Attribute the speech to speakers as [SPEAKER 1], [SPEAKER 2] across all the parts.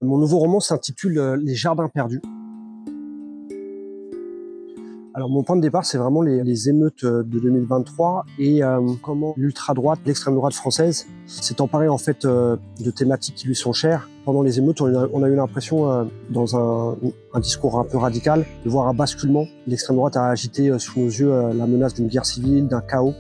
[SPEAKER 1] Mon nouveau roman s'intitule Les Jardins perdus. Alors mon point de départ, c'est vraiment les émeutes de 2023 et comment l'ultra-droite, l'extrême droite française s'est emparée en fait de thématiques qui lui sont chères. Pendant les émeutes, on a eu l'impression, dans un discours un peu radical, de voir un basculement. L'extrême droite a agité sous nos yeux la menace d'une guerre civile, d'un chaos.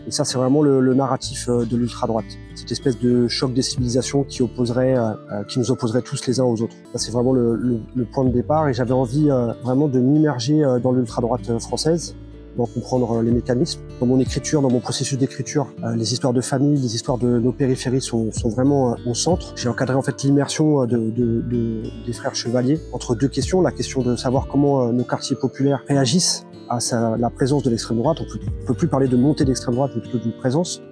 [SPEAKER 1] Et ça, c'est vraiment le narratif de l'ultra-droite. Cette espèce de choc des civilisations qui nous opposerait tous les uns aux autres. Ça, c'est vraiment le point de départ. Et j'avais envie vraiment de m'immerger dans l'ultra-droite française, d'en comprendre les mécanismes. Dans mon écriture, dans mon processus d'écriture, les histoires de famille, les histoires de nos périphéries sont vraiment au centre. J'ai encadré en fait l'immersion des frères chevaliers entre deux questions. La question de savoir comment nos quartiers populaires réagissent à la présence de l'extrême droite. On peut plus parler de montée d'extrême droite, mais plutôt d'une présence,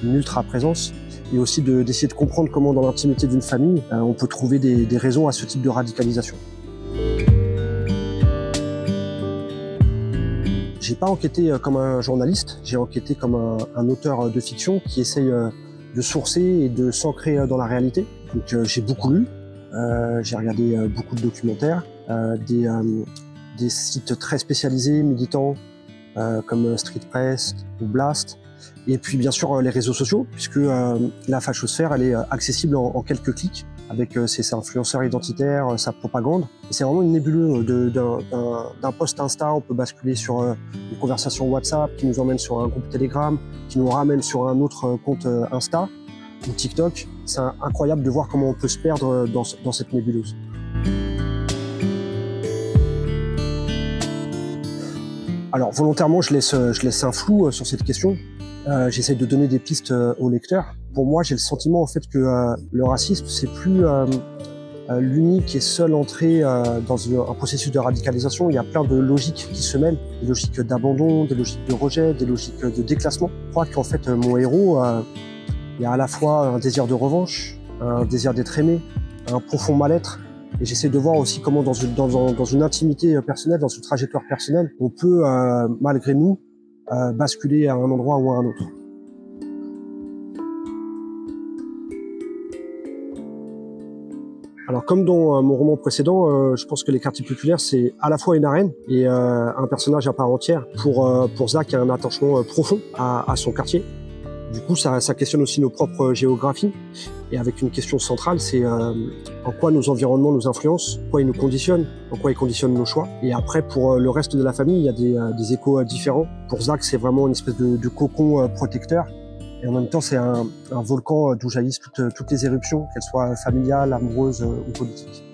[SPEAKER 1] une ultra-présence, et aussi d'essayer de comprendre comment dans l'intimité d'une famille, on peut trouver des raisons à ce type de radicalisation. J'ai pas enquêté comme un journaliste, j'ai enquêté comme un auteur de fiction qui essaye de sourcer et de s'ancrer dans la réalité. Donc j'ai beaucoup lu, j'ai regardé beaucoup de documentaires, des sites très spécialisés, militants, comme Street Press ou Blast. Et puis bien sûr les réseaux sociaux, puisque la fachosphère, elle est accessible en quelques clics, avec ses influenceurs identitaires, sa propagande. Et c'est vraiment une nébuleuse d'un post Insta, on peut basculer sur une conversation WhatsApp qui nous emmène sur un groupe Telegram, qui nous ramène sur un autre compte Insta ou TikTok. C'est incroyable de voir comment on peut se perdre dans cette nébuleuse. Alors volontairement, je laisse un flou sur cette question. J'essaie de donner des pistes aux lecteurs. Pour moi, j'ai le sentiment en fait que le racisme, c'est plus l'unique et seule entrée dans un processus de radicalisation. Il y a plein de logiques qui se mêlent, des logiques d'abandon, des logiques de rejet, des logiques de déclassement. Je crois qu'en fait, mon héros, il y a à la fois un désir de revanche, un désir d'être aimé, un profond mal-être. Et j'essaie de voir aussi comment dans une intimité personnelle, dans une trajectoire personnelle, on peut, malgré nous, basculer à un endroit ou à un autre. Alors comme dans mon roman précédent, je pense que les quartiers populaires, c'est à la fois une arène et un personnage à part entière. Pour Zach, il y a un attachement profond à son quartier. Du coup, ça questionne aussi nos propres géographies. Et avec une question centrale, c'est en quoi nos environnements nous influencent, en quoi ils nous conditionnent, en quoi ils conditionnent nos choix. Et après, pour le reste de la famille, il y a des échos différents. Pour Zach, c'est vraiment une espèce de cocon protecteur. Et en même temps, c'est un volcan d'où jaillissent toutes les éruptions, qu'elles soient familiales, amoureuses ou politiques.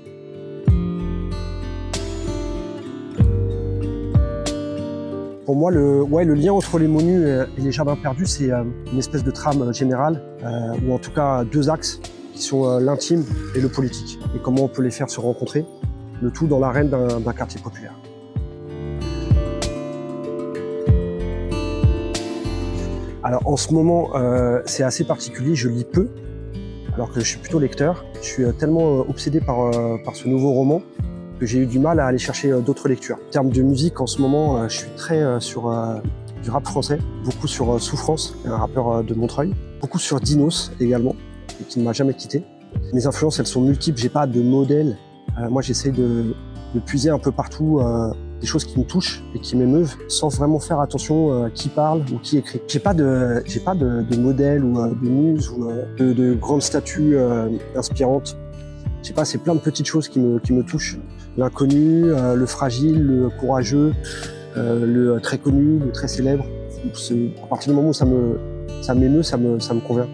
[SPEAKER 1] Pour moi, le lien entre les Monus et les Jardins perdus, c'est une espèce de trame générale, ou en tout cas deux axes, qui sont l'intime et le politique. Et comment on peut les faire se rencontrer, le tout dans l'arène d'un quartier populaire. Alors en ce moment, c'est assez particulier, je lis peu, alors que je suis plutôt lecteur. Je suis tellement obsédé par ce nouveau roman que j'ai eu du mal à aller chercher d'autres lectures. En termes de musique, en ce moment, je suis très sur du rap français, beaucoup sur Souffrance, un rappeur de Montreuil, beaucoup sur Dinos également, qui ne m'a jamais quitté. Mes influences, elles sont multiples, j'ai pas de modèle. Moi, j'essaie de puiser un peu partout des choses qui me touchent et qui m'émeuvent, sans vraiment faire attention à qui parle ou qui écrit. J'ai pas de modèle ou de muse ou de grandes statues inspirantes. Je sais pas, c'est plein de petites choses qui me touchent. L'inconnu, le fragile, le courageux, le très connu, le très célèbre. À partir du moment où ça m'émeut, ça me convient.